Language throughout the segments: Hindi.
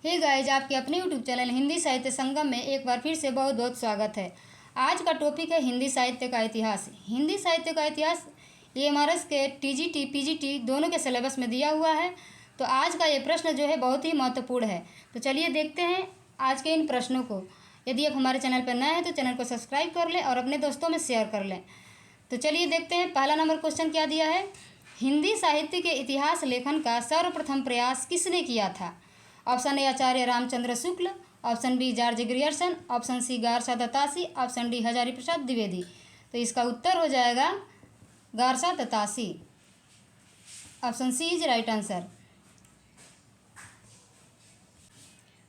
हे गाइज, आपके अपने यूट्यूब चैनल हिंदी साहित्य संगम में एक बार फिर से बहुत बहुत स्वागत है। आज का टॉपिक है हिंदी साहित्य का इतिहास। हिंदी साहित्य का इतिहास ये एमआरएस के टीजीटी पीजीटी दोनों के सिलेबस में दिया हुआ है। तो आज का ये प्रश्न जो है बहुत ही महत्वपूर्ण है। तो चलिए देखते हैं आज के इन प्रश्नों को। यदि आप हमारे चैनल पर नए हैं तो चैनल को सब्सक्राइब कर लें और अपने दोस्तों में शेयर कर लें। तो चलिए देखते हैं पहला नंबर क्वेश्चन क्या दिया है। हिंदी साहित्य के इतिहास लेखन का सर्वप्रथम प्रयास किसने किया था? Option A Acharya Ramchandra Shukla, option B George Grierson, option C Garcin de Tassy, option D Hazari Prasad Dwivedi. तो इसका उत्तर हो जाएगा Garcin de Tassy. Option C is right answer.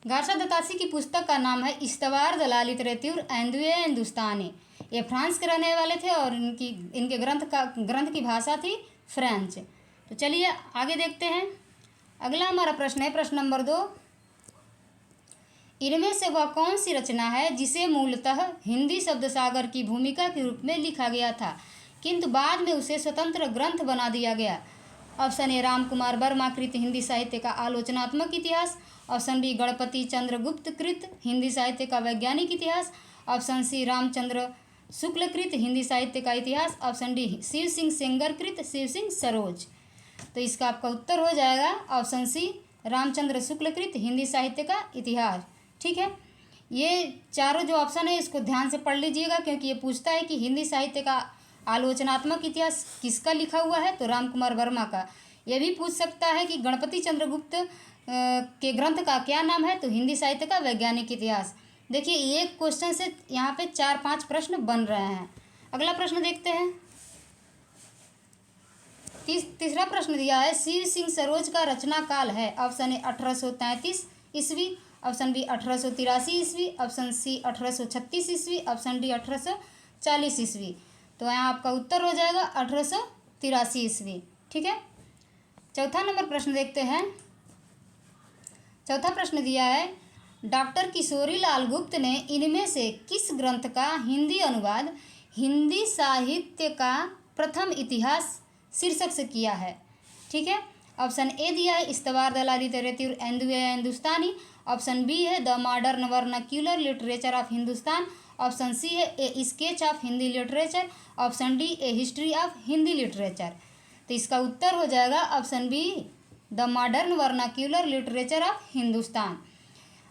Garcin de Tassy की पुस्तक का नाम है इस्तवार द ला लिटरेचर एंदुए हिंदुस्तानी। ये फ्रांस के रहने वाले थे और इनके ग्रंथ की भाषा थी फ्रेंच। तो चलिए आगे देखते हैं। अगला हमारा प्रश्न है प्रश्न नंबर 2। इनमें से वह कौन सी रचना है जिसे मूलतः हिंदी शब्द सागर की भूमिका के रूप में लिखा गया था किंतु बाद में उसे स्वतंत्र ग्रंथ बना दिया गया? ऑप्शन ए राम कुमार वर्मा कृत हिंदी साहित्य का आलोचनात्मक इतिहास, ऑप्शन बी गणपति चंद्र गुप्त कृत हिंदी साहित्य का वैज्ञानिक इतिहास, ऑप्शन सी रामचंद्र शुक्ल कृत हिंदी साहित्य का इतिहास, ऑप्शन डी शिव सिंह सेंगर कृत शिव सिंह सरोज। तो इसका आपका उत्तर हो जाएगा ऑप्शन सी रामचंद्र शुक्ल कृत हिंदी साहित्य का इतिहास। ठीक है, ये चारों जो ऑप्शन है इसको ध्यान से पढ़ लीजिएगा क्योंकि ये पूछता है कि हिंदी साहित्य का आलोचनात्मक इतिहास किसका लिखा हुआ है, तो राम कुमार वर्मा का। यह भी पूछ सकता है कि गणपति चंद्रगुप्त के ग्रंथ का क्या नाम है, तो हिंदी साहित्य का वैज्ञानिक इतिहास। देखिए एक क्वेश्चन से यहाँ पे 4-5 प्रश्न बन रहे हैं। अगला प्रश्न देखते हैं। तीसरा प्रश्न दिया है शिव सिंह सरोज का रचना काल है। ऑप्शन ए 1833 ईस्वी, ऑप्शन बी 1883 ईस्वी, ऑप्शन सी 1836 ईस्वी, ऑप्शन डी 1840 ईस्वी। तो यहाँ आपका उत्तर हो जाएगा 1883 ईस्वी। ठीक है, चौथा नंबर प्रश्न देखते हैं। चौथा प्रश्न दिया है डॉक्टर किशोरी लाल गुप्त ने इनमें से किस ग्रंथ का हिंदी अनुवाद हिंदी साहित्य का प्रथम इतिहास शीर्षक से किया है? ठीक है, ऑप्शन ए दिया है इस्तवार द ला लिटरेचर एंदुए हिंदुस्तानी, ऑप्शन बी है the modern vernacular literature of Hindustan, option C है a sketch of Hindi literature, option D a history of Hindi literature. तो इसका उत्तर हो जाएगा option B the modern vernacular literature of Hindustan.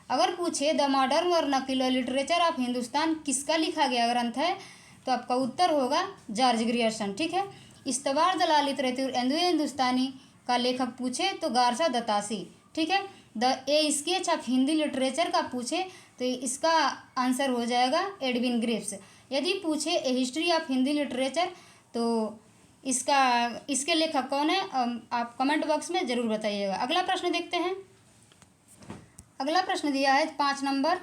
अगर पूछे the modern vernacular literature of Hindustan किसका लिखा गया ग्रंथ है, तो आपका उत्तर होगा जॉर्ज ग्रियर्सन। ठीक है, इस्तवार द ला लिटरेचर एंदुए हिंदुस्तानी का लेखक पूछे तो गारसा दत्तासी। ठीक है, the A sketch of Hindi literature का पूछे तो इसका आंसर हो जाएगा एडविन ग्रिफ्स। यदि पूछे ए हिस्ट्री ऑफ हिंदी लिटरेचर तो इसके लेखक कौन है, आप कमेंट बॉक्स में ज़रूर बताइएगा। अगला प्रश्न देखते हैं। अगला प्रश्न दिया है 5 नंबर।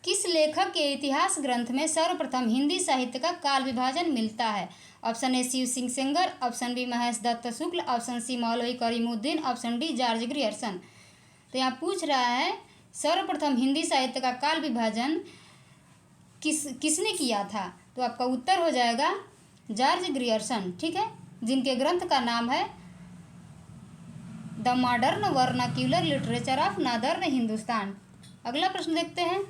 किस लेखक के इतिहास ग्रंथ में सर्वप्रथम हिंदी साहित्य का काल विभाजन मिलता है? Option A Shiv Singh Sengar, option B Mahesh Dutt Shukla, option C Maulvi Karimuddin, option D George Grierson. तो यहाँ पूछ रहा है सर्वप्रथम हिंदी साहित्य का काल विभाजन किसने किया था, तो आपका उत्तर हो जाएगा जॉर्ज ग्रियर्सन। ठीक है, जिनके ग्रंथ का नाम है the modern vernacular literature of northern Hindustan. अगला प्रश्न देखते हैं।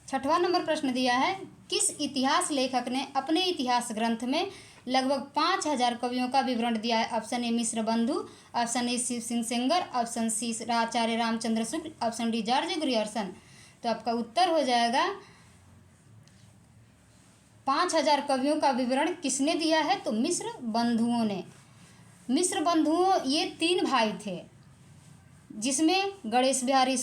6वां नंबर प्रश्न दिया है किस इतिहास लेखक ने अपने इतिहास ग्रंथ में लगभग 5000 कवियों का विवरण दिया है? Option A Mishra Bandhu, option A Shiv Singh Sengar, option C Acharya Ramchandra Shukla, option D George Grierson. तो आपका उत्तर हो जाएगा 5000 कवियों का विवरण किसने दिया है, तो मिश्र बंधुओं ने। मिश्र बंधुओं ये 3 भाई थे जिसमें गणेश बिहारी,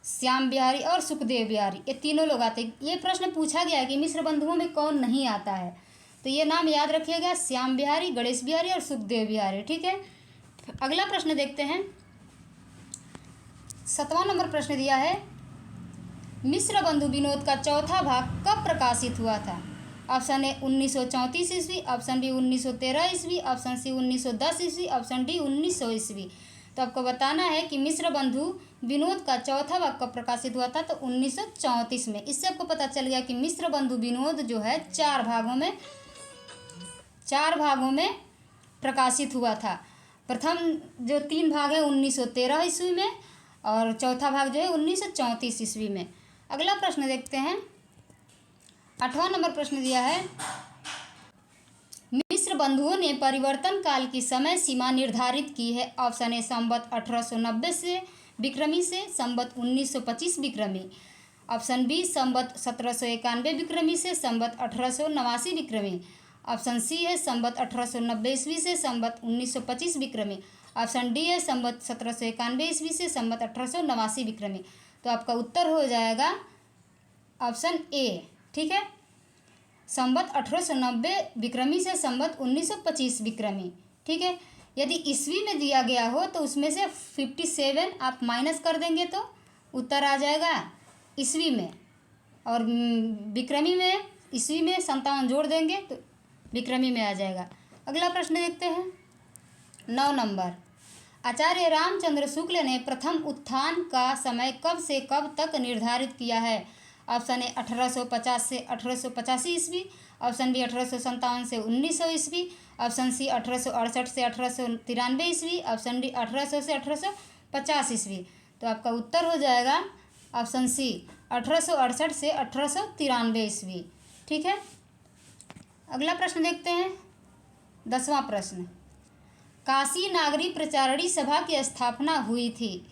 श्याम बिहारी और सुखदेव बिहारी ये तीनों लोग आते। ये प्रश्न पूछा गया है कि मिश्र बंधुओं में कौन नहीं आता है, तो ये नाम याद रखिएगा श्याम बिहारी, गणेश बिहारी और सुखदेव बिहारी। ठीक है, अगला प्रश्न देखते हैं। 7वां नंबर प्रश्न दिया है मिश्र बंधु विनोद का चौथा भाग कब प्रकाशित हुआ था? ऑप्शन ए 1934 ईस्वी, ऑप्शन बी 1913 ईस्वी, ऑप्शन सी 1910 ईस्वी, ऑप्शन डी 1900 ईस्वी। तो आपको बताना है कि मिश्र बंधु विनोद का चौथा भाग कब प्रकाशित हुआ था, तो 1934 में। इससे आपको पता चल गया कि मिश्र बंधु विनोद जो है 4 भागों में प्रकाशित हुआ था। प्रथम जो 3 भाग है 1913 ईस्वी में, और चौथा भाग जो है 1934 ईस्वी में। अगला प्रश्न देखते हैं। 8वां नंबर प्रश्न दिया है, मिस्र बंधुओं ने परिवर्तन काल की समय सीमा निर्धारित की है। ऑप्शन ए संवत 1890 से विक्रमी से संवत 1925 विक्रमी। ऑप्शन बी संवत 1791 विक्रमी से संवत 1889 विक्रमी। ऑप्शन सी है संवत 1890 ईस्वी से संवत 1925 विक्रमी। ऑप्शन डी है संवत 1791 ईस्वी से संवत 1889 विक्रमी। तो आपका उत्तर हो जाएगा ऑप्शन ए। ठीक है, संवत 1890 विक्रमी से संवत 1925 विक्रमी। ठीक है, यदि ईस्वी में दिया गया हो तो उसमें से 57 आप माइनस कर देंगे तो उत्तर आ जाएगा ईस्वी में, और विक्रमी में ईस्वी में 57 जोड़ देंगे तो विक्रमी में आ जाएगा। अगला प्रश्न देखते हैं। 9 नंबर, आचार्य रामचंद्र शुक्ल ने प्रथम उत्थान का समय कब से कब तक निर्धारित किया है। ऑप्शन ए 1850 से 1885 ईस्वी। ऑप्शन बी 1857 से 1900 ईस्वी। ऑप्शन सी 1868 से 1893 ईस्वी। ऑप्शन डी 1800 से 1850 ईस्वी। तो आपका उत्तर हो जाएगा ऑप्शन सी 1868 से 1893 ईस्वी। ठीक है, अगला प्रश्न देखते हैं। 10वां प्रश्न, काशी नागरी प्रचारणी सभा की स्थापना हुई थी।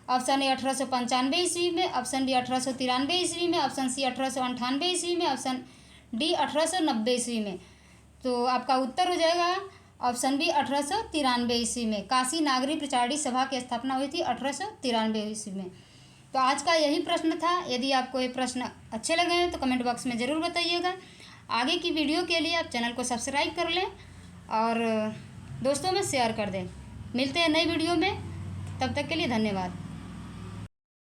ऑप्शन ए 1895 ईस्वी में। ऑप्शन बी 1893 ईस्वी में। ऑप्शन सी 1898 ईस्वी में। ऑप्शन डी 1890 ईस्वी में। तो आपका उत्तर हो जाएगा ऑप्शन बी 1893 ईस्वी में। काशी नागरी प्रचारणी सभा की स्थापना हुई थी 1893 ईस्वी में। तो आज का यही प्रश्न था। यदि आपको ये प्रश्न अच्छे लगे हैं तो कमेंट बॉक्स में ज़रूर बताइएगा। आगे की वीडियो के लिए आप चैनल को सब्सक्राइब कर लें और दोस्तों में शेयर कर दें। मिलते हैं नई वीडियो में, तब तक के लिए धन्यवाद।